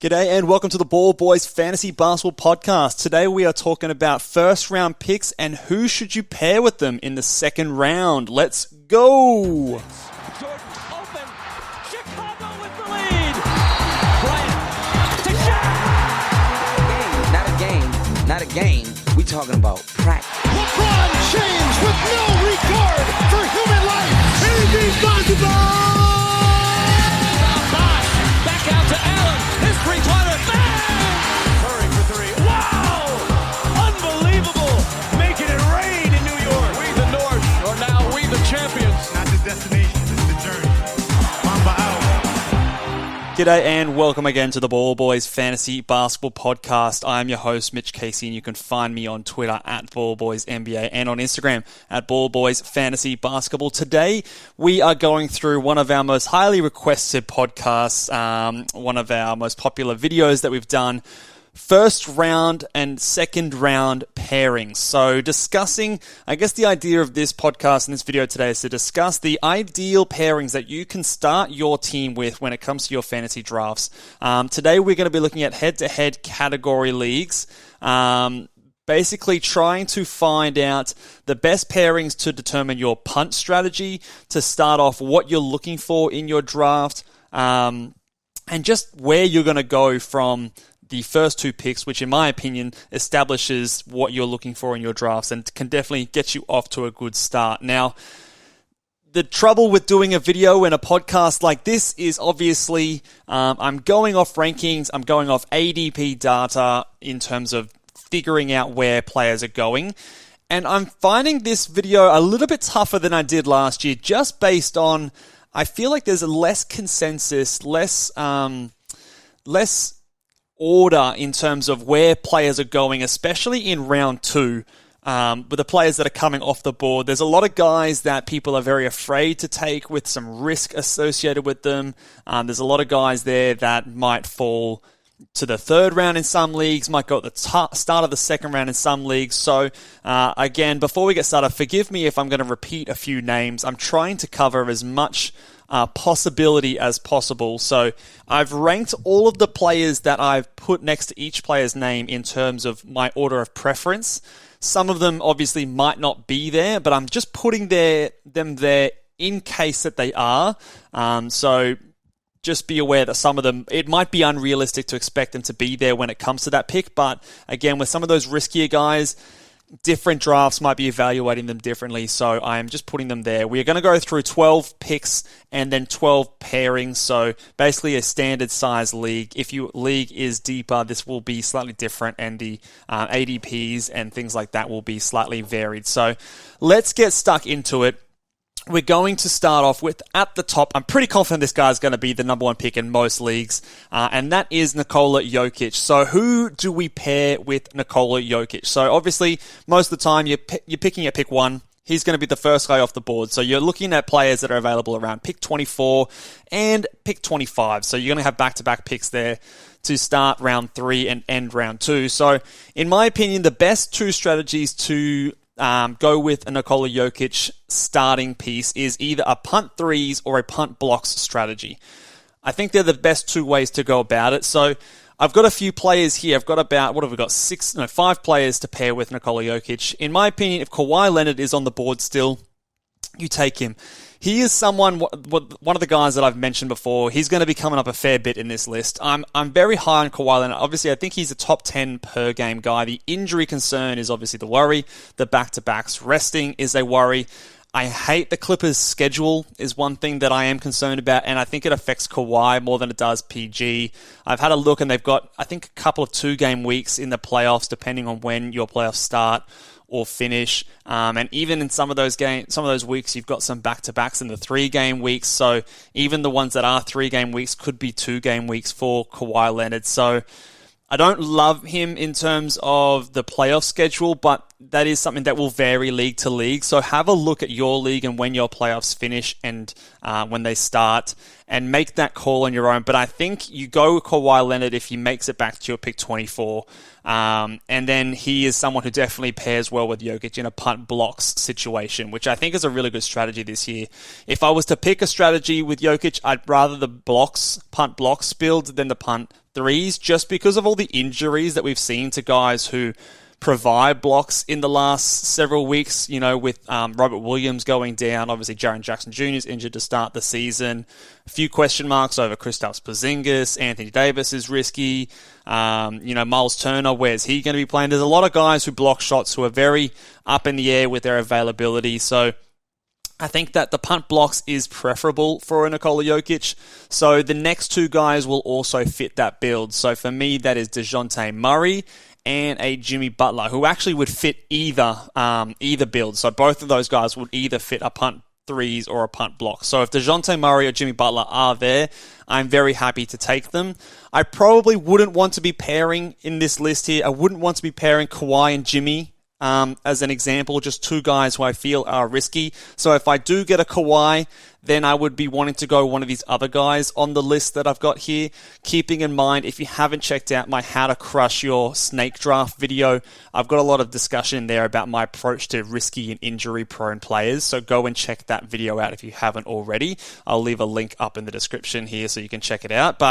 G'day and welcome to the Ball Boys Fantasy Basketball Podcast. Today we are talking about first round picks and who should you pair with them in the second round. Let's go! Jordan open. Chicago with the lead. Bryant to Shaq. Not a game. We talking about practice. LeBron James with no regard for human life. Anything's possible. Back out to Allen. His three-pointer. Bang! Curry for three. Wow! Unbelievable. Making it rain in New York. We the North, or now we the champions. Not the destination, it's the journey. Mamba out. G'day and welcome again to the Ball Boys Fantasy Basketball Podcast. I'm your host, Mitch Casey, and you can find me on Twitter at BallBoysNBA and on Instagram at Ball Boys Fantasy Basketball. Today, we are going through one of our most highly requested podcasts, one of our most popular videos that we've done, first round and second round pairings. So discussing, I guess the idea of this podcast and this video today is to discuss the ideal pairings that you can start your team with when it comes to your fantasy drafts. Today we're going to be looking at head-to-head category leagues, basically trying to find out the best pairings to determine your punt strategy, to start off what you're looking for in your draft, and just where you're going to go from the first two picks, which in my opinion establishes what you're looking for in your drafts and can definitely get you off to a good start. Now, the trouble with doing a video and a podcast like this is obviously I'm going off rankings, I'm going off ADP data in terms of figuring out where players are going. And I'm finding this video a little bit tougher than I did last year, just based on, I feel like there's a less consensus, less order in terms of where players are going, especially in round two, with the players that are coming off the board. There's a lot of guys that people are very afraid to take with some risk associated with them. There's a lot of guys there that might fall to the third round in some leagues, might go at the start of the second round in some leagues. So again, before we get started, forgive me if I'm going to repeat a few names. I'm trying to cover as much possibility as possible. So I've ranked all of the players that I've put next to each player's name in terms of my order of preference. Some of them obviously might not be there, but I'm just putting them there in case that they are. So just be aware that some of them, it might be unrealistic to expect them to be there when it comes to that pick. But again, with some of those riskier guys, different drafts might be evaluating them differently, so I am just putting them there. We're going to go through 12 picks and then 12 pairings, so basically a standard size league. If your league is deeper, this will be slightly different, and the ADPs and things like that will be slightly varied. So let's get stuck into it. We're going to start off with, at the top, I'm pretty confident this guy's going to be the number one pick in most leagues, and that is Nikola Jokic. So who do we pair with Nikola Jokic? So obviously, most of the time, you're picking at pick one. He's going to be the first guy off the board. So you're looking at players that are available around pick 24 and pick 25. So you're going to have back-to-back picks there to start round 3 and end round 2. So in my opinion, the best two strategies to go with a Nikola Jokic starting piece is either a punt threes or a punt blocks strategy. I think they're the best two ways to go about it. So I've got a few players here. I've got about, 5 players to pair with Nikola Jokic. In my opinion, if Kawhi Leonard is on the board still, you take him. He is someone, one of the guys that I've mentioned before. He's going to be coming up a fair bit in this list. I'm very high on Kawhi Leonard. Obviously, I think he's a top 10 per game guy. The injury concern is obviously the worry. The back-to-backs resting is a worry. I hate the Clippers' schedule is one thing that I am concerned about, and I think it affects Kawhi more than it does PG. I've had a look, and they've got, I think, a couple of 2-game weeks in the playoffs, depending on when your playoffs start or finish. And even in some of those weeks, you've got some back-to-backs in the 3-game weeks. So even the ones that are 3-game weeks could be 2-game weeks for Kawhi Leonard. So I don't love him in terms of the playoff schedule, but that is something that will vary league to league. So have a look at your league and when your playoffs finish and when they start, and make that call on your own. But I think you go with Kawhi Leonard if he makes it back to your pick 24. And then he is someone who definitely pairs well with Jokic in a punt blocks situation, which I think is a really good strategy this year. If I was to pick a strategy with Jokic, I'd rather the punt blocks build than the punt threes, just because of all the injuries that we've seen to guys who provide blocks in the last several weeks, with Robert Williams going down. Obviously, Jaren Jackson Jr. is injured to start the season. A few question marks over Kristaps Porzingis. Anthony Davis is risky. Miles Turner, where's he going to be playing? There's a lot of guys who block shots who are very up in the air with their availability. So I think that the punt blocks is preferable for a Nikola Jokic. So the next two guys will also fit that build. So for me, that is DeJounte Murray and a Jimmy Butler, who actually would fit either build. So both of those guys would either fit a punt threes or a punt block. So if DeJounte Murray or Jimmy Butler are there, I'm very happy to take them. I probably wouldn't want to be pairing in this list here. I wouldn't want to be pairing Kawhi and Jimmy as an example, just two guys who I feel are risky. So if I do get a Kawhi, then I would be wanting to go one of these other guys on the list that I've got here. Keeping in mind, if you haven't checked out my How to Crush Your Snake Draft video, I've got a lot of discussion there about my approach to risky and injury-prone players. So go and check that video out if you haven't already. I'll leave a link up in the description here so you can check it out.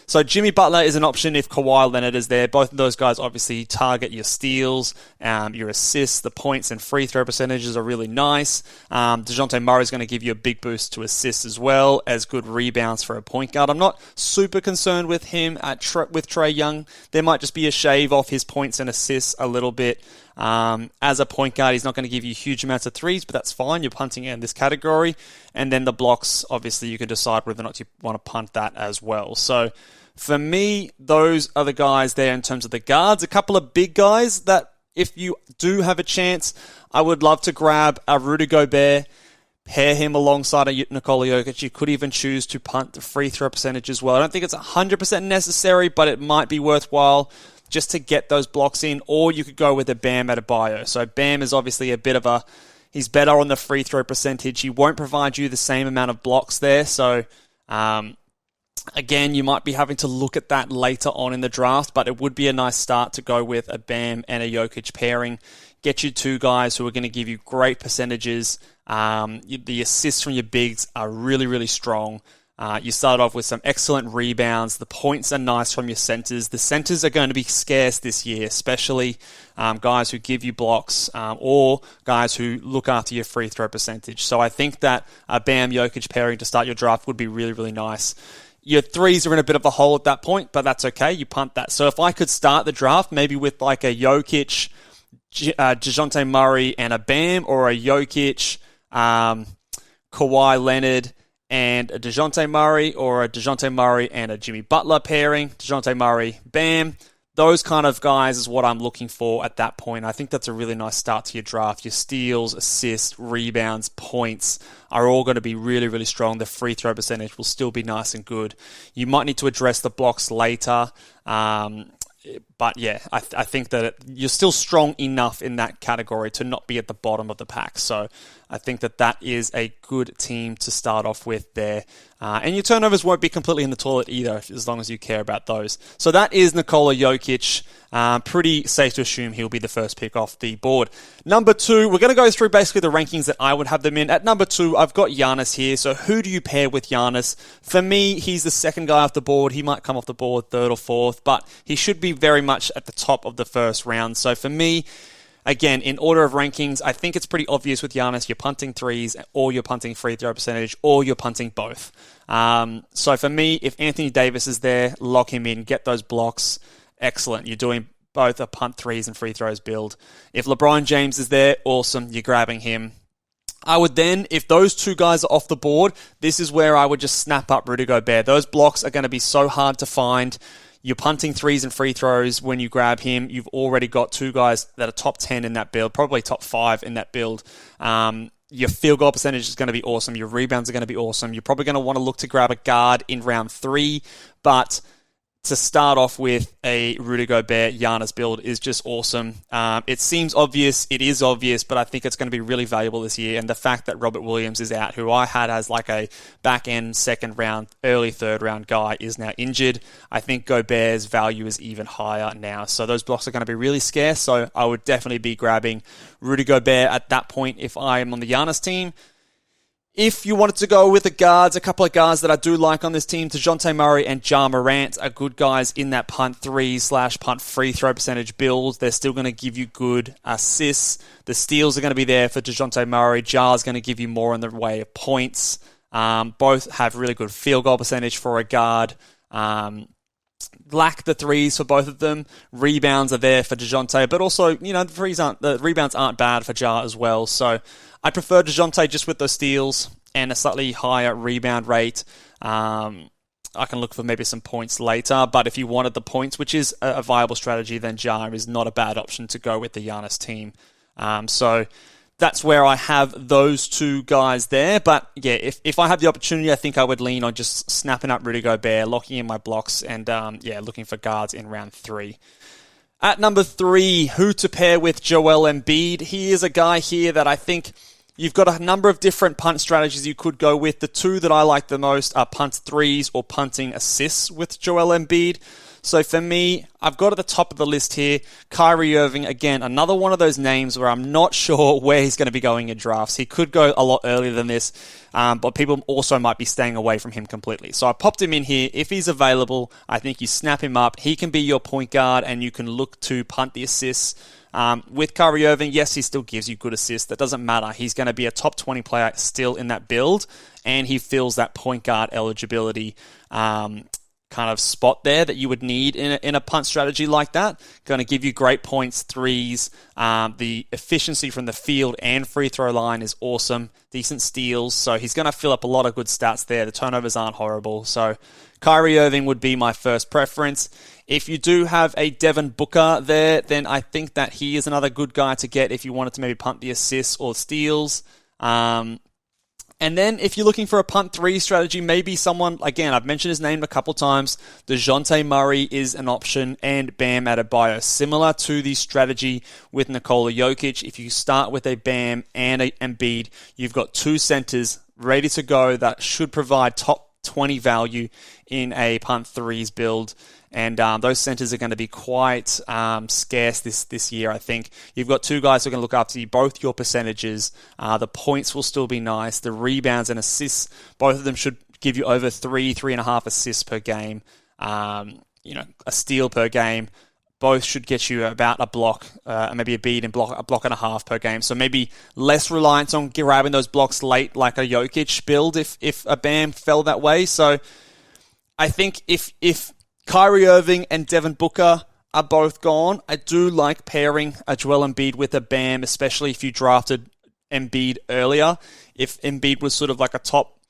So Jimmy Butler is an option if Kawhi Leonard is there. Both of those guys obviously target your steals, your assists, the points and free throw percentages are really nice. DeJounte Murray is going to give you a big boost to assists as well as good rebounds for a point guard. I'm not super concerned with him with Trae Young. There might just be a shave off his points and assists a little bit. As a point guard, he's not going to give you huge amounts of threes, but that's fine. You're punting in this category. And then the blocks, obviously, you can decide whether or not you want to punt that as well. So for me, those are the guys there in terms of the guards. A couple of big guys that, if you do have a chance, I would love to grab a Rudy Gobert, pair him alongside a Nikola Jokic. You could even choose to punt the free throw percentage as well. I don't think it's 100% necessary, but it might be worthwhile just to get those blocks in, or you could go with a Bam Adebayo. So Bam is obviously he's better on the free throw percentage. He won't provide you the same amount of blocks there. So, again, you might be having to look at that later on in the draft, but it would be a nice start to go with a Bam and a Jokic pairing. Get you two guys who are going to give you great percentages. The assists from your bigs are really, really strong. You start off with some excellent rebounds. The points are nice from your centers. The centers are going to be scarce this year, especially guys who give you blocks or guys who look after your free throw percentage. So I think that a Bam Jokic pairing to start your draft would be really, really nice. Your threes are in a bit of a hole at that point, but that's okay. You punt that. So if I could start the draft maybe with like a Jokic, DeJounte Murray and a Bam, or a Jokic, Kawhi Leonard and a DeJounte Murray, or a DeJounte Murray and a Jimmy Butler pairing, DeJounte Murray, Bam. Those kind of guys is what I'm looking for at that point. I think that's a really nice start to your draft. Your steals, assists, rebounds, points are all going to be really, really strong. The free throw percentage will still be nice and good. You might need to address the blocks later. But yeah, I think that you're still strong enough in that category to not be at the bottom of the pack. So I think that is a good team to start off with there. And your turnovers won't be completely in the toilet either, as long as you care about those. So that is Nikola Jokic. Pretty safe to assume he'll be the first pick off the board. Number 2, we're going to go through basically the rankings that I would have them in. At number 2, I've got Giannis here. So who do you pair with Giannis? For me, he's the second guy off the board. He might come off the board third or fourth, but he should be very much at the top of the first round. So for me, again, in order of rankings, I think it's pretty obvious with Giannis. You're punting threes, or you're punting free throw percentage, or you're punting both. So for me, if Anthony Davis is there, lock him in, get those blocks. Excellent. You're doing both a punt threes and free throws build. If LeBron James is there, awesome. You're grabbing him. I would then, if those two guys are off the board, this is where I would just snap up Rudy Gobert. Those blocks are going to be so hard to find. You're punting threes and free throws when you grab him. You've already got two guys that are top 10 in that build, probably top 5 in that build. Your field goal percentage is going to be awesome. Your rebounds are going to be awesome. You're probably going to want to look to grab a guard in round 3, but to start off with a Rudy Gobert Giannis build is just awesome. It seems obvious, it is obvious, but I think it's going to be really valuable this year. And the fact that Robert Williams is out, who I had as like a back-end second round, early third round guy, is now injured. I think Gobert's value is even higher now. So those blocks are going to be really scarce. So I would definitely be grabbing Rudy Gobert at that point if I am on the Giannis team. If you wanted to go with the guards, a couple of guards that I do like on this team, DeJounte Murray and Ja Morant are good guys in that punt 3/punt free throw percentage build. They're still going to give you good assists. The steals are going to be there for DeJounte Murray. Ja's going to give you more in the way of points. Both have really good field goal percentage for a guard. Lack the threes for both of them. Rebounds are there for DeJounte, but also, the rebounds aren't bad for Ja as well. So I prefer DeJounte just with those steals and a slightly higher rebound rate. I can look for maybe some points later, but if you wanted the points, which is a viable strategy, then Ja is not a bad option to go with the Giannis team. So that's where I have those two guys there. But yeah, if I have the opportunity, I think I would lean on just snapping up Rudy Gobert, locking in my blocks, and looking for guards in round 3. At number 3, who to pair with Joel Embiid. He is a guy here that I think you've got a number of different punt strategies you could go with. The two that I like the most are punt threes or punting assists with Joel Embiid. So for me, I've got at the top of the list here, Kyrie Irving. Again, another one of those names where I'm not sure where he's going to be going in drafts. He could go a lot earlier than this, but people also might be staying away from him completely. So I popped him in here. If he's available, I think you snap him up. He can be your point guard, and you can look to punt the assists. With Kyrie Irving, yes, he still gives you good assists. That doesn't matter. He's going to be a top 20 player still in that build, and he fills that point guard eligibility kind of spot there that you would need in a punt strategy like that. Going to give you great points, threes. The efficiency from the field and free throw line is awesome. Decent steals. So he's going to fill up a lot of good stats there. The turnovers aren't horrible. So Kyrie Irving would be my first preference. If you do have a Devin Booker there, then I think that he is another good guy to get if you wanted to maybe punt the assists or steals. And then if you're looking for a punt 3 strategy, maybe someone, again, I've mentioned his name a couple times, DeJounte Murray is an option, and Bam Adebayo. Similar to the strategy with Nikola Jokic, if you start with a Bam and a Embiid, you've got 2 centers ready to go that should provide top 20 value in a punt 3s build. And those centers are going to be quite scarce this year, I think. You've got 2 guys who are going to look after you, both your percentages. The points will still be nice. The rebounds and assists, both of them should give you over 3.5 assists per game. A steal per game. Both should get you about a block, maybe a beat and a block and a half per game. So maybe less reliance on grabbing those blocks late like a Jokic build if a Bam fell that way. So I think if Kyrie Irving and Devin Booker are both gone, I do like pairing a Joel Embiid with a Bam, especially if you drafted Embiid earlier. If Embiid was sort of like a top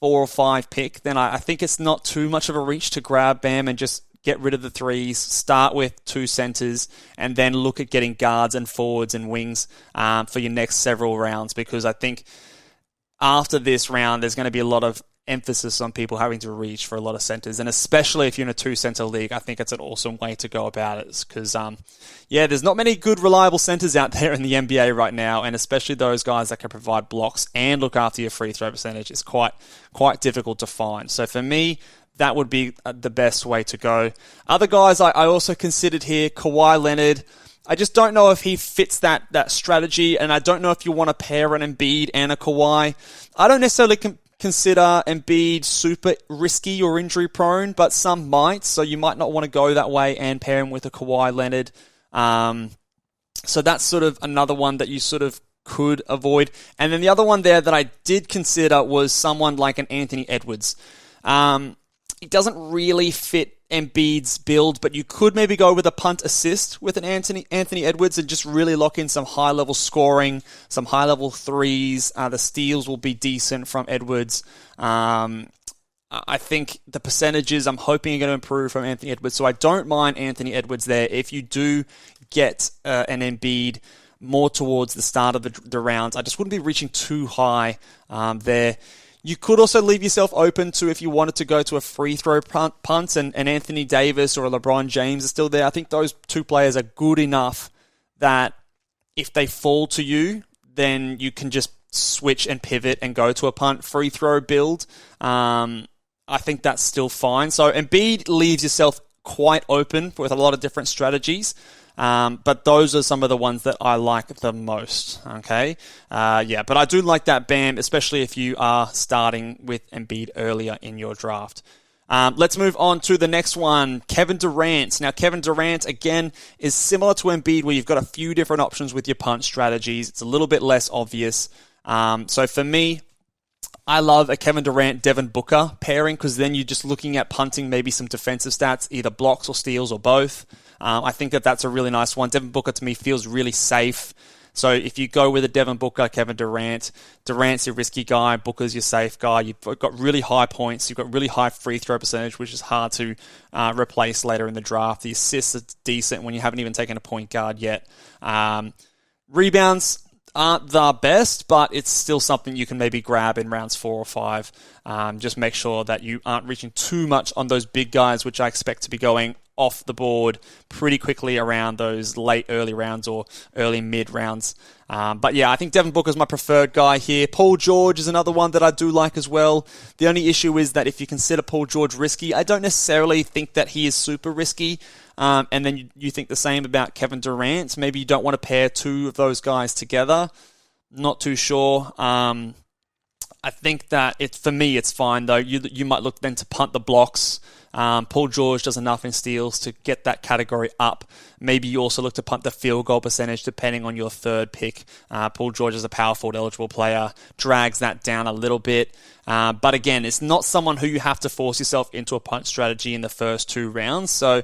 4 or 5 pick, then I think it's not too much of a reach to grab Bam and just get rid of the threes, start with 2 centers, and then look at getting guards and forwards and wings for your next several rounds, because I think after this round, there's going to be a lot of emphasis on people having to reach for a lot of centers, and especially if you're in a 2-center league, I think it's an awesome way to go about it, because there's not many good reliable centers out there in the NBA right now, and especially those guys that can provide blocks and look after your free throw percentage is quite difficult to find. So for me, that would be the best way to go. Other guys I also considered here, Kawhi Leonard. I just don't know if he fits that strategy, and I don't know if you want to pair an Embiid and a Kawhi. I don't necessarily consider Embiid super risky or injury prone, but some might, so you might not want to go that way and pair him with a Kawhi Leonard. So that's sort of another one that you sort of could avoid. And then the other one there that I did consider was someone like an Anthony Edwards. It doesn't really fit Embiid's build, but you could maybe go with a punt assist with an Anthony Edwards and just really lock in some high-level scoring, some high-level threes. The steals will be decent from Edwards. I think the percentages, I'm hoping are going to improve from Anthony Edwards, so I don't mind Anthony Edwards there. If you do get an Embiid more towards the start of the rounds, I just wouldn't be reaching too high there. You could also leave yourself open to if you wanted to go to a free throw punt and Anthony Davis or LeBron James are still there. I think those two players are good enough that if they fall to you, then you can just switch and pivot and go to a punt free throw build. I think that's still fine. So Embiid leaves yourself quite open with a lot of different strategies. But those are some of the ones that I like the most, okay? But I do like that Bam, especially if you are starting with Embiid earlier in your draft. Let's move on to the next one, Kevin Durant. Now, Kevin Durant, again, is similar to Embiid where you've got a few different options with your punt strategies. It's a little bit less obvious. So for me, I love a Kevin Durant, Devin Booker pairing because then you're just looking at punting maybe some defensive stats, either blocks or steals or both. I think that's a really nice one. Devin Booker, to me, feels really safe. So if you go with a Devin Booker, Kevin Durant, Durant's your risky guy, Booker's your safe guy. You've got really high points. You've got really high free throw percentage, which is hard to replace later in the draft. The assists are decent when you haven't even taken a point guard yet. Rebounds aren't the best, but it's still something you can maybe grab in rounds 4 or 5. Just make sure that you aren't reaching too much on those big guys, which I expect to be going off the board pretty quickly around those late early rounds or early mid rounds. But yeah, I think Devin Booker is my preferred guy here. Paul George is another one that I do like as well. The only issue is that if you consider Paul George risky, I don't necessarily think that he is super risky. And then you think the same about Kevin Durant. Maybe you don't want to pair two of those guys together. Not too sure. I think that for me, it's fine though. You might look then to punt the blocks. Paul George does enough in steals to get that category up. Maybe you also look to punt the field goal percentage depending on your third pick. Paul George is a power forward eligible player, drags that down a little bit. But again, it's not someone who you have to force yourself into a punt strategy in the first 2 rounds. So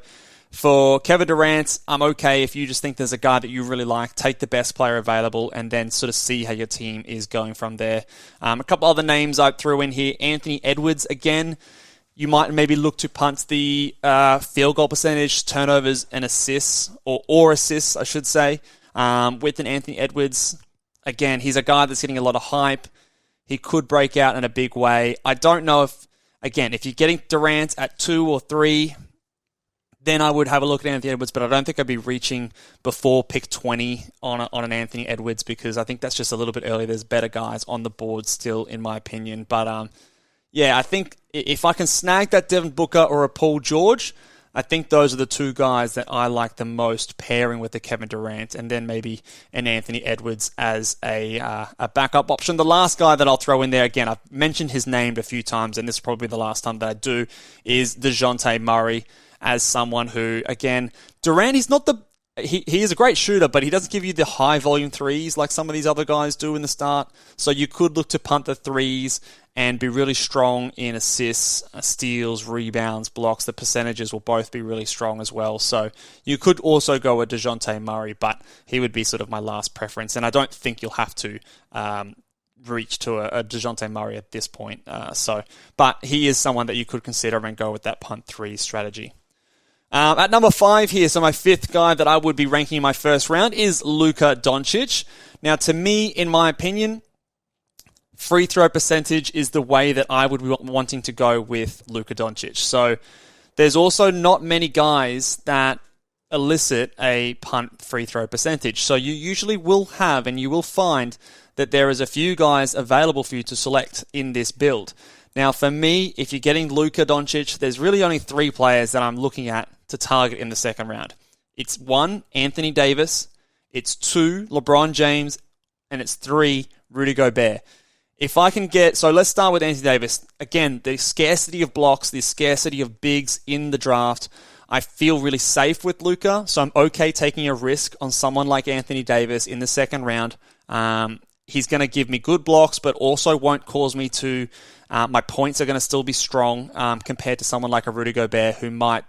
for Kevin Durant, I'm okay if you just think there's a guy that you really like, take the best player available and then sort of see how your team is going from there. A couple other names I threw in here. Anthony Edwards, again. You might maybe look to punt the field goal percentage, turnovers, and assists, or assists, I should say, with an Anthony Edwards. Again, he's a guy that's getting a lot of hype. He could break out in a big way. I don't know if you're getting Durant at 2 or 3, then I would have a look at Anthony Edwards, but I don't think I'd be reaching before pick 20 on an Anthony Edwards because I think that's just a little bit early. There's better guys on the board still, in my opinion. But yeah, I think if I can snag that Devin Booker or a Paul George, I think those are the 2 guys that I like the most pairing with the Kevin Durant, and then maybe an Anthony Edwards as a backup option. The last guy that I'll throw in there, again, I've mentioned his name a few times, and this is probably the last time that I do, is DeJounte Murray as someone who, again, Durant, he's not he is a great shooter, but he doesn't give you the high volume threes like some of these other guys do in the start. So you could look to punt the threes and be really strong in assists, steals, rebounds, blocks. The percentages will both be really strong as well. So you could also go with DeJounte Murray, but he would be sort of my last preference. And I don't think you'll have to reach to a DeJounte Murray at this point. But he is someone that you could consider and go with that punt 3 strategy. At number 5 here, so my 5th guy that I would be ranking in my first round is Luka Doncic. Now, to me, in my opinion, free throw percentage is the way that I would be wanting to go with Luka Doncic. So there's also not many guys that elicit a punt free throw percentage. So you usually will have and you will find that there is a few guys available for you to select in this build. Now, for me, if you're getting Luka Doncic, there's really only 3 players that I'm looking at to target in the second round. It's 1, Anthony Davis. It's 2, LeBron James. And it's 3, Rudy Gobert. If I can so let's start with Anthony Davis. Again, the scarcity of blocks, the scarcity of bigs in the draft. I feel really safe with Luka, so I'm okay taking a risk on someone like Anthony Davis in the second round. He's going to give me good blocks, but also won't cause me to... my points are going to still be strong compared to someone like a Rudy Gobert who might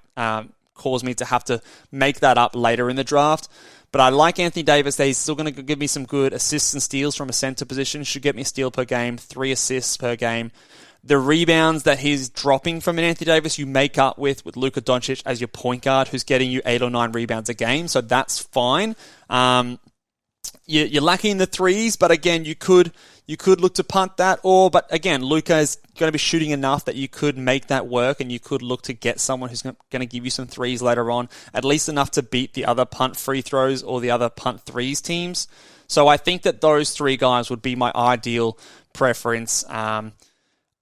cause me to have to make that up later in the draft. But I like Anthony Davis. He's still going to give me some good assists and steals from a center position. Should get me a steal per game, 3 assists per game. The rebounds that he's dropping from an Anthony Davis, you make up with Luka Doncic as your point guard who's getting you 8 or 9 rebounds a game. So that's fine. You're lacking the threes, but again, you could you could look to punt that. But again, Luka is going to be shooting enough that you could make that work, and you could look to get someone who's going to give you some threes later on, at least enough to beat the other punt free throws or the other punt threes teams. So I think that those three guys would be my ideal preference.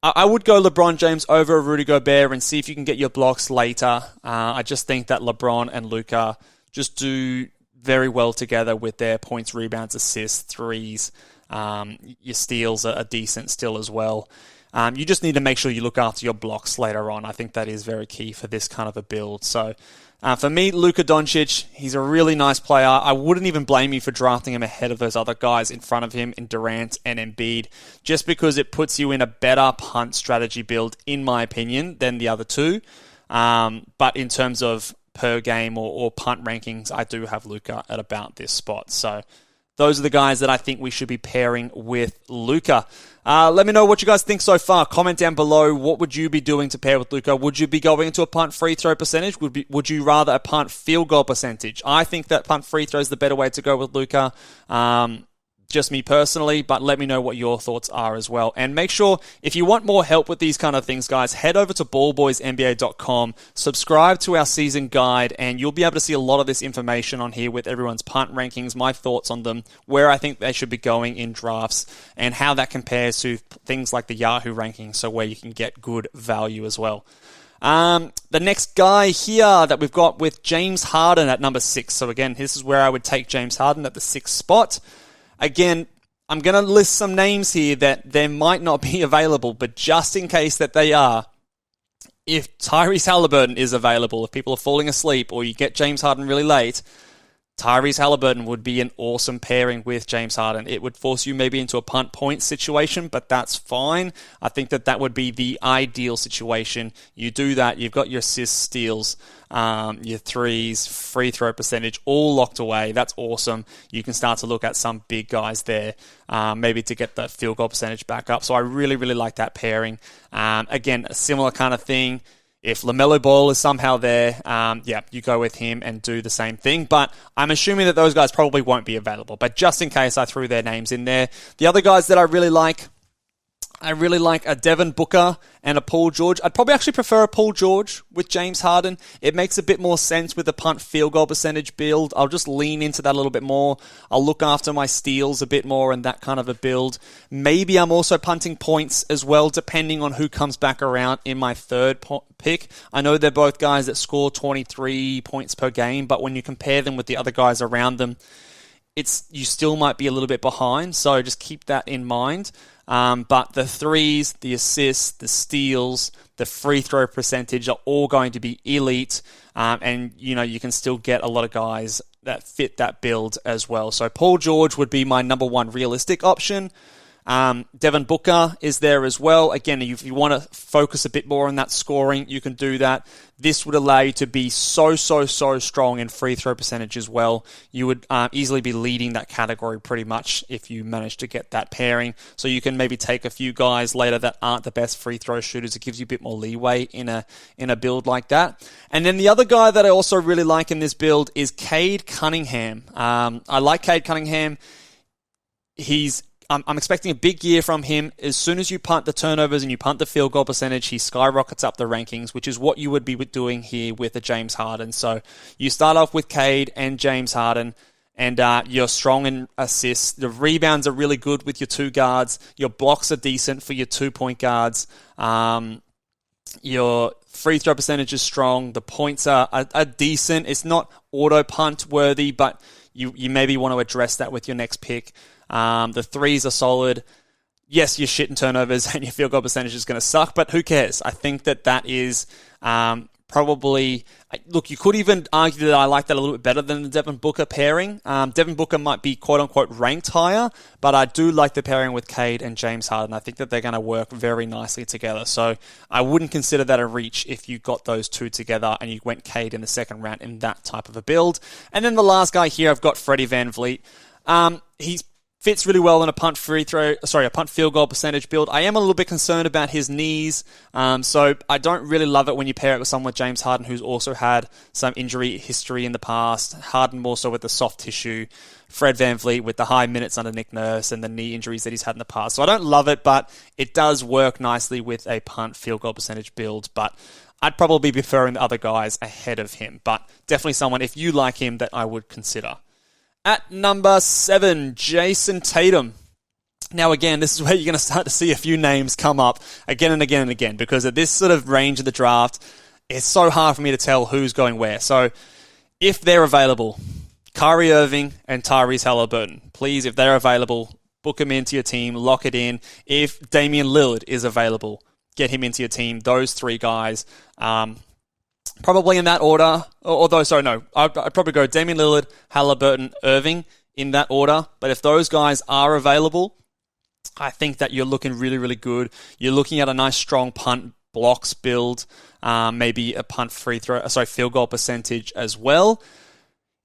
I would go LeBron James over Rudy Gobert and see if you can get your blocks later. I just think that LeBron and Luka just do very well together with their points, rebounds, assists, threes. Your steals are decent still as well. You just need to make sure you look after your blocks later on. I think that is very key for this kind of a build. So for me, Luka Doncic, he's a really nice player. I wouldn't even blame you for drafting him ahead of those other guys in front of him in Durant and Embiid, just because it puts you in a better punt strategy build, in my opinion, than the other two. But in terms of per game or punt rankings, I do have Luka at about this spot. So those are the guys that I think we should be pairing with Luka. Let me know what you guys think so far. Comment down below. What would you be doing to pair with Luka? Would you be going into a punt free throw percentage? Would you rather a punt field goal percentage? I think that punt free throw is the better way to go with Luka. Just me personally, but let me know what your thoughts are as well. And make sure, if you want more help with these kind of things, guys, head over to ballboysnba.com, subscribe to our season guide, and you'll be able to see a lot of this information on here with everyone's punt rankings, my thoughts on them, where I think they should be going in drafts, and how that compares to things like the Yahoo rankings, so where you can get good value as well. The next guy here that we've got with James Harden at number 6. So again, this is where I would take James Harden at the 6th spot. Again, I'm going to list some names here that they might not be available, but just in case that they are, if Tyrese Haliburton is available, if people are falling asleep or you get James Harden really late, Tyrese Haliburton would be an awesome pairing with James Harden. It would force you maybe into a punt point situation, but that's fine. I think that would be the ideal situation. You do that, you've got your assists, steals, your threes, free throw percentage, all locked away. That's awesome. You can start to look at some big guys there, maybe to get the field goal percentage back up. So I really, really like that pairing. Again, a similar kind of thing. If LaMelo Ball is somehow there, you go with him and do the same thing. But I'm assuming that those guys probably won't be available. But just in case, I threw their names in there. The other guys that I really like a Devin Booker and a Paul George. I'd probably actually prefer a Paul George with James Harden. It makes a bit more sense with the punt field goal percentage build. I'll just lean into that a little bit more. I'll look after my steals a bit more and that kind of a build. Maybe I'm also punting points as well, depending on who comes back around in my third pick. I know they're both guys that score 23 points per game, but when you compare them with the other guys around them, you still might be a little bit behind. So just keep that in mind. But the threes, the assists, the steals, the free throw percentage are all going to be elite. And, you can still get a lot of guys that fit that build as well. So Paul George would be my number one realistic option. Devin Booker is there as well. Again, if you want to focus a bit more on that scoring, you can do that. This would allow you to be so strong in free throw percentage as well. You would easily be leading that category pretty much if you manage to get that pairing. So you can maybe take a few guys later that aren't the best free throw shooters. It gives you a bit more leeway in a build like that. And then the other guy that I also really like in this build is Cade Cunningham. I like Cade Cunningham. I'm expecting a big year from him. As soon as you punt the turnovers and you punt the field goal percentage, he skyrockets up the rankings, which is what you would be doing here with a James Harden. So you start off with Cade and James Harden, and you're strong in assists. The rebounds are really good with your two guards. Your blocks are decent for your 2-point guards. Your free throw percentage is strong. The points are decent. It's not auto punt worthy, but you maybe want to address that with your next pick. The threes are solid. Yes, your shit and turnovers and your field goal percentage is going to suck, but who cares? I think that is probably... Look, you could even argue that I like that a little bit better than the Devin Booker pairing. Devin Booker might be quote-unquote ranked higher, but I do like the pairing with Cade and James Harden. I think that they're going to work very nicely together. So I wouldn't consider that a reach if you got those two together and you went Cade in the second round in that type of a build. And then the last guy here, I've got Freddie VanVleet. He's Fits really well in a punt field goal percentage build. I am a little bit concerned about his knees, so I don't really love it when you pair it with someone with James Harden, who's also had some injury history in the past. Harden more so with the soft tissue. Fred VanVleet with the high minutes under Nick Nurse and the knee injuries that he's had in the past. So I don't love it, but it does work nicely with a punt field goal percentage build. But I'd probably be preferring the other guys ahead of him. But definitely someone, if you like him, that I would consider. At number 7, Jayson Tatum. Now, again, this is where you're going to start to see a few names come up again and again and again, because at this sort of range of the draft, it's so hard for me to tell who's going where. So if they're available, Kyrie Irving and Tyrese Haliburton, please, if they're available, book them into your team, lock it in. If Damian Lillard is available, get him into your team. Those 3 guys, probably in that order. I'd probably go Damian Lillard, Haliburton, Irving in that order. But if those guys are available, I think that you're looking really, really good. You're looking at a nice, strong punt blocks build, maybe a punt field goal percentage as well.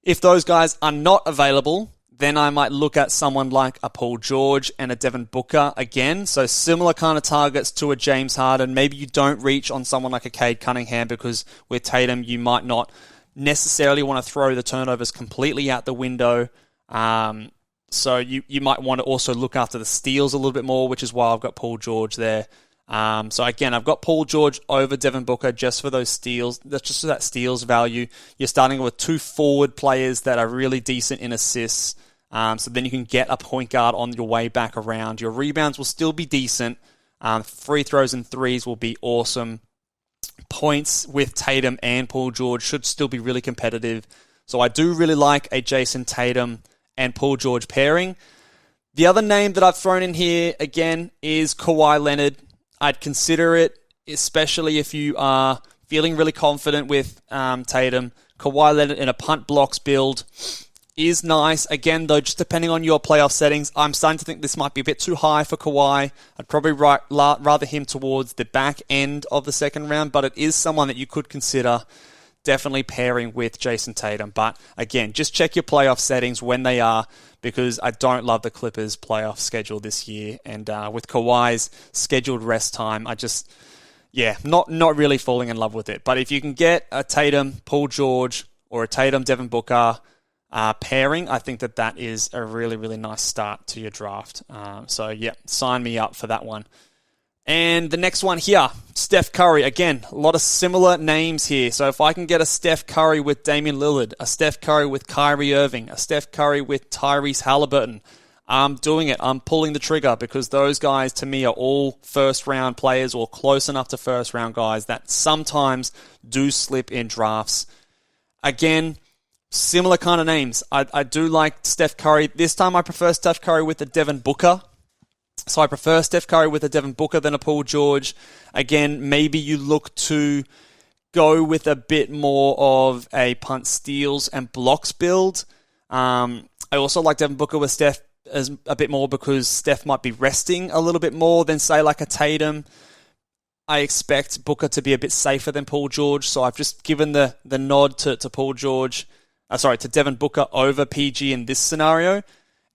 If those guys are not available, then I might look at someone like a Paul George and a Devin Booker again. So similar kind of targets to a James Harden. Maybe you don't reach on someone like a Cade Cunningham, because with Tatum, you might not necessarily want to throw the turnovers completely out the window. So you might want to also look after the steals a little bit more, which is why I've got Paul George there. So again, I've got Paul George over Devin Booker just for those steals. That's just that steals value. You're starting with 2 forward players that are really decent in assists. So then you can get a point guard on your way back around. Your rebounds will still be decent. Free throws and threes will be awesome. Points with Tatum and Paul George should still be really competitive. So I do really like a Jayson Tatum and Paul George pairing. The other name that I've thrown in here, again, is Kawhi Leonard. I'd consider it, especially if you are feeling really confident with Tatum. Kawhi Leonard in a punt blocks build is nice. Again, though, just depending on your playoff settings, I'm starting to think this might be a bit too high for Kawhi. I'd probably rather him towards the back end of the second round, but it is someone that you could consider definitely pairing with Jayson Tatum. But again, just check your playoff settings when they are, because I don't love the Clippers' playoff schedule this year. And with Kawhi's scheduled rest time, not really falling in love with it. But if you can get a Tatum, Paul George, or a Tatum, Devin Booker pairing, I think that is a really, really nice start to your draft. Sign me up for that one. And the next one here, Steph Curry. Again, a lot of similar names here. So if I can get a Steph Curry with Damian Lillard, a Steph Curry with Kyrie Irving, a Steph Curry with Tyrese Haliburton, I'm doing it. I'm pulling the trigger, because those guys to me are all first-round players or close enough to first-round guys that sometimes do slip in drafts. Again, similar kind of names. I do like Steph Curry. This time I prefer Steph Curry with a Devin Booker. So I prefer Steph Curry with a Devin Booker than a Paul George. Again, maybe you look to go with a bit more of a punt steals and blocks build. I also like Devin Booker with Steph as a bit more, because Steph might be resting a little bit more than, say, like a Tatum. I expect Booker to be a bit safer than Paul George, so I've just given the nod to Paul George. To Devin Booker over PG in this scenario.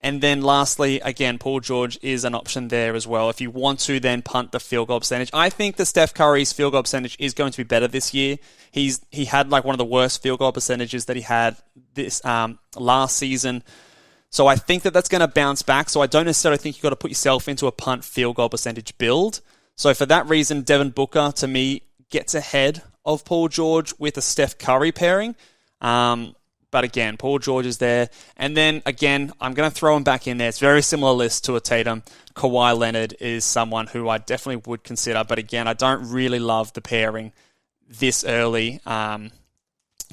And then lastly, again, Paul George is an option there as well if you want to then punt the field goal percentage. I think that Steph Curry's field goal percentage is going to be better this year. He had like one of the worst field goal percentages that he had this last season. So I think that's going to bounce back. So I don't necessarily think you've got to put yourself into a punt field goal percentage build. So for that reason, Devin Booker, to me, gets ahead of Paul George with a Steph Curry pairing. But again, Paul George is there. And then, again, I'm going to throw him back in there. It's a very similar list to a Tatum. Kawhi Leonard is someone who I definitely would consider. But again, I don't really love the pairing this early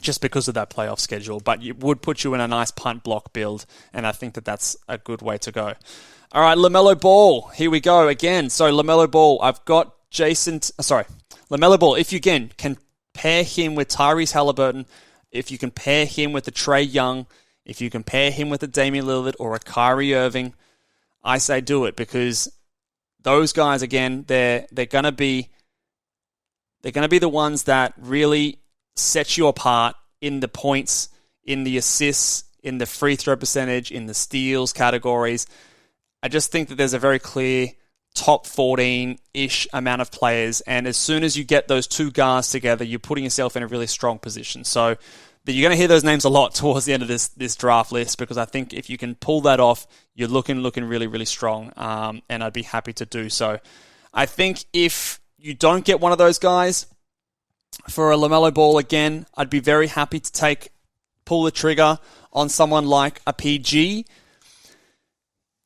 just because of that playoff schedule. But it would put you in a nice punt block build. And I think that's a good way to go. All right, LaMelo Ball. Here we go again. So LaMelo Ball, I've got LaMelo Ball. If you, again, can pair him with Tyrese Haliburton, if you can pair him with a Trae Young, if you can pair him with a Damian Lillard or a Kyrie Irving, I say do it, because those guys, again, they're going to be the ones that really set you apart in the points, in the assists, in the free throw percentage, in the steals categories. I just think that there's a very clear top 14-ish amount of players, and as soon as you get those two guards together, you're putting yourself in a really strong position. So you're going to hear those names a lot towards the end of this draft list, because I think if you can pull that off, you're looking really, really strong, and I'd be happy to do so. I think if you don't get one of those guys, for a LaMelo Ball again, I'd be very happy to pull the trigger on someone like a PG.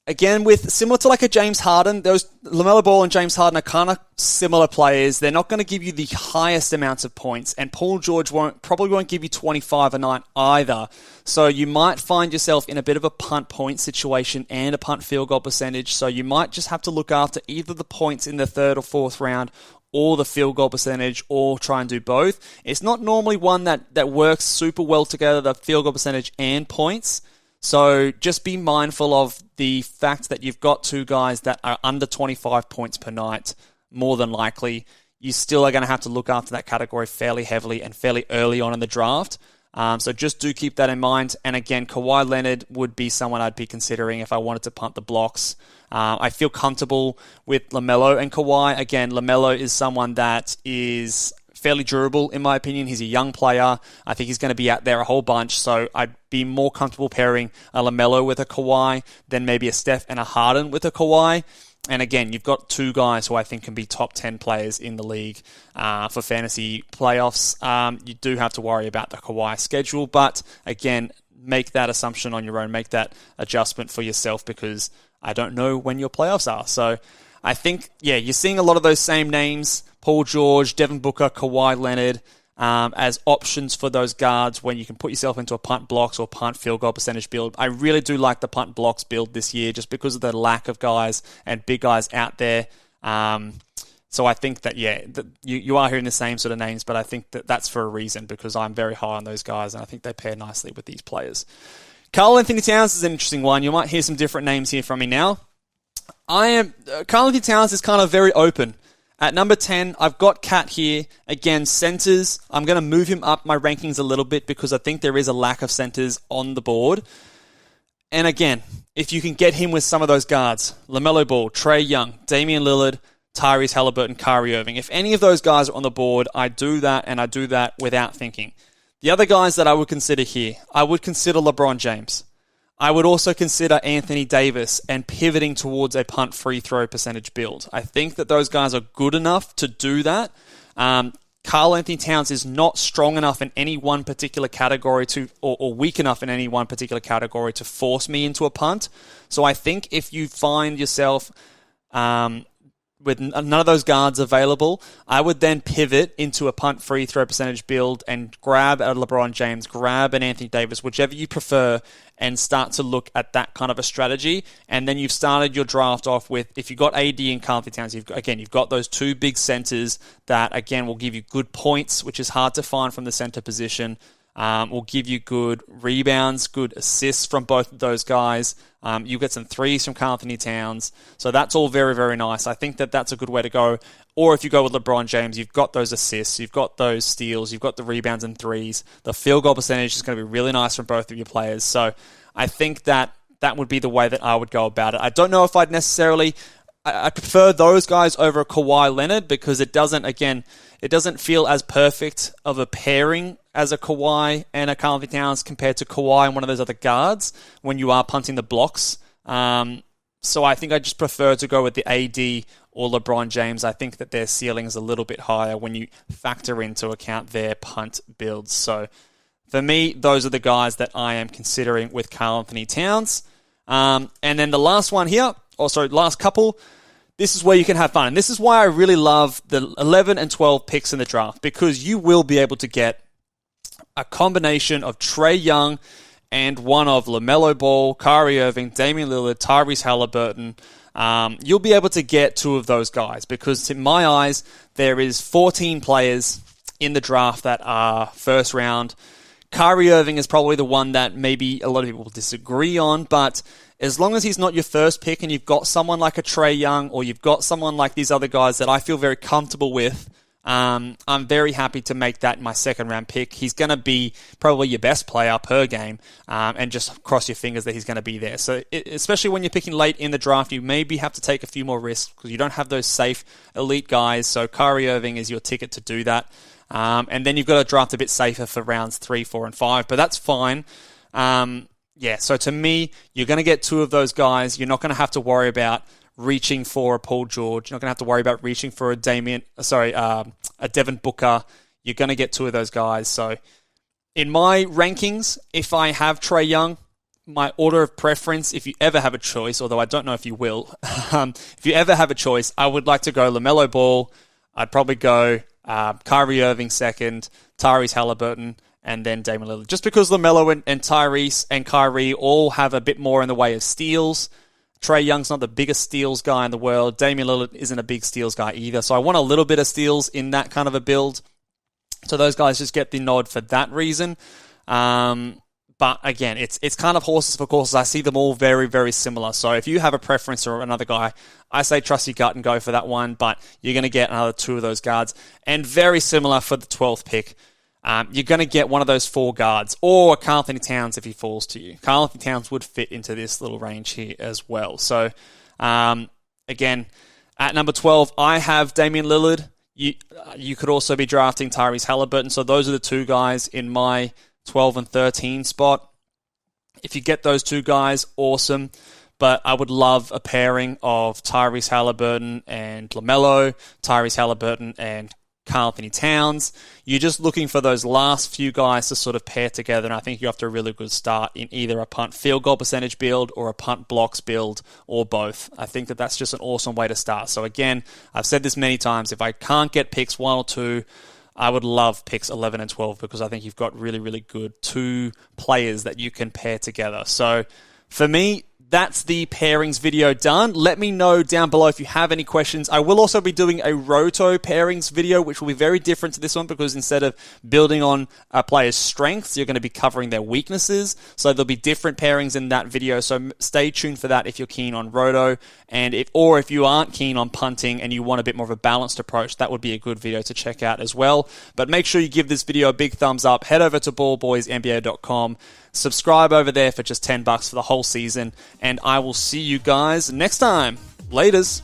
Again, similar to like a James Harden, those LaMelo Ball and James Harden are kind of similar players. They're not going to give you the highest amounts of points, and Paul George probably won't give you 25 a night either. So you might find yourself in a bit of a punt point situation and a punt field goal percentage. So you might just have to look after either the points in the third or fourth round, or the field goal percentage, or try and do both. It's not normally one that works super well together, the field goal percentage and points. So just be mindful of the fact that you've got two guys that are under 25 points per night, more than likely. You still are going to have to look after that category fairly heavily and fairly early on in the draft. So just do keep that in mind. And again, Kawhi Leonard would be someone I'd be considering if I wanted to punt the blocks. I feel comfortable with LaMelo and Kawhi. Again, LaMelo is someone that is fairly durable, in my opinion. He's a young player. I think he's going to be out there a whole bunch, so I'd be more comfortable pairing a LaMelo with a Kawhi than maybe a Steph and a Harden with a Kawhi. And again, you've got two guys who I think can be top 10 players in the league for fantasy playoffs. You do have to worry about the Kawhi schedule, but again, make that assumption on your own. Make that adjustment for yourself, because I don't know when your playoffs are. So I think, you're seeing a lot of those same names, Paul George, Devin Booker, Kawhi Leonard, as options for those guards when you can put yourself into a punt blocks or punt field goal percentage build. I really do like the punt blocks build this year, just because of the lack of guys and big guys out there. So I think that, you are hearing the same sort of names, but I think that that's for a reason, because I'm very high on those guys, and I think they pair nicely with these players. Karl-Anthony Towns is an interesting one. You might hear some different names here from me now. Karl-Anthony Towns is kind of very open. At number 10, I've got Cat here. Again, centers. I'm going to move him up my rankings a little bit, because I think there is a lack of centers on the board. And again, if you can get him with some of those guards, LaMelo Ball, Trae Young, Damian Lillard, Tyrese Haliburton, Kyrie Irving. If any of those guys are on the board, I do that, and I do that without thinking. The other guys that I would consider here, I would consider LeBron James. I would also consider Anthony Davis and pivoting towards a punt free throw percentage build. I think that those guys are good enough to do that. Karl-Anthony Towns is not strong enough in any one particular category or weak enough in any one particular category to force me into a punt. So I think if you find yourself with none of those guards available, I would then pivot into a punt free throw percentage build and grab a LeBron James, grab an Anthony Davis, whichever you prefer, and start to look at that kind of a strategy. And then you've started your draft off with, if you've got AD and Karl-Anthony Towns, you've got those two big centers that, again, will give you good points, which is hard to find from the center position. Will give you good rebounds, good assists from both of those guys. You get some threes from Karl-Anthony Towns. So that's all very, very nice. I think that that's a good way to go. Or if you go with LeBron James, you've got those assists, you've got those steals, you've got the rebounds and threes. The field goal percentage is going to be really nice from both of your players. So I think that would be the way that I would go about it. I don't know if I'd necessarily... I prefer those guys over a Kawhi Leonard, because it doesn't feel as perfect of a pairing as a Kawhi and a Karl-Anthony Towns compared to Kawhi and one of those other guards when you are punting the blocks. So I think I just prefer to go with the AD or LeBron James. I think that their ceiling is a little bit higher when you factor into account their punt builds. So for me, those are the guys that I am considering with Karl-Anthony Towns. And then the last one here, last couple, this is where you can have fun. And this is why I really love the 11 and 12 picks in the draft, because you will be able to get a combination of Trae Young and one of LaMelo Ball, Kyrie Irving, Damian Lillard, Tyrese Haliburton. You'll be able to get two of those guys, because in my eyes, there is 14 players in the draft that are first round. Kyrie Irving is probably the one that maybe a lot of people disagree on, but as long as he's not your first pick and you've got someone like a Trae Young or you've got someone like these other guys that I feel very comfortable with, I'm very happy to make that my second round pick. He's going to be probably your best player per game, and just cross your fingers that he's going to be there. So especially when you're picking late in the draft, you maybe have to take a few more risks because you don't have those safe elite guys. So Kyrie Irving is your ticket to do that. And then you've got to draft a bit safer for rounds 3, 4, and 5, but that's fine. So to me, you're going to get 2 of those guys. You're not going to have to worry about reaching for a Paul George. You're not going to have to worry about reaching for a Devin Booker. You're going to get 2 of those guys. So in my rankings, if I have Trae Young, my order of preference, if you ever have a choice, although I don't know if you will, if you ever have a choice, I would like to go LaMelo Ball. I'd probably go Kyrie Irving second, Tyrese Haliburton, and then Damian Lillard. Just because LaMelo and Tyrese and Kyrie all have a bit more in the way of steals. Trae Young's not the biggest steals guy in the world. Damian Lillard isn't a big steals guy either. So I want a little bit of steals in that kind of a build. So those guys just get the nod for that reason. But again, it's kind of horses for courses. I see them all very, very similar. So if you have a preference or another guy, I say trust your gut and go for that one. But you're going to get another 2 of those guards. And very similar for the 12th pick. You're going to get one of those 4 guards, or Karl-Anthony Towns if he falls to you. Karl-Anthony Towns would fit into this little range here as well. So, again, at number 12, I have Damian Lillard. You could also be drafting Tyrese Haliburton. So those are the 2 guys in my 12 and 13 spot. If you get those 2 guys, awesome. But I would love a pairing of Tyrese Haliburton and LaMelo, Tyrese Haliburton and Karl-Anthony Towns. You're just looking for those last few guys to sort of pair together, and I think you're off to a really good start in either a punt field goal percentage build or a punt blocks build, or both. I think that's just an awesome way to start. So again, I've said this many times, if I can't get picks 1 or 2, I would love picks 11 and 12 because I think you've got really, really good 2 players that you can pair together. So for me, that's the pairings video done. Let me know down below if you have any questions. I will also be doing a Roto pairings video, which will be very different to this one because instead of building on a player's strengths, you're going to be covering their weaknesses. So there'll be different pairings in that video. So stay tuned for that if you're keen on Roto. And if you aren't keen on punting and you want a bit more of a balanced approach, that would be a good video to check out as well. But make sure you give this video a big thumbs up. Head over to ballboysnba.com. Subscribe over there for just $10 for the whole season, and I will see you guys next time. Laters.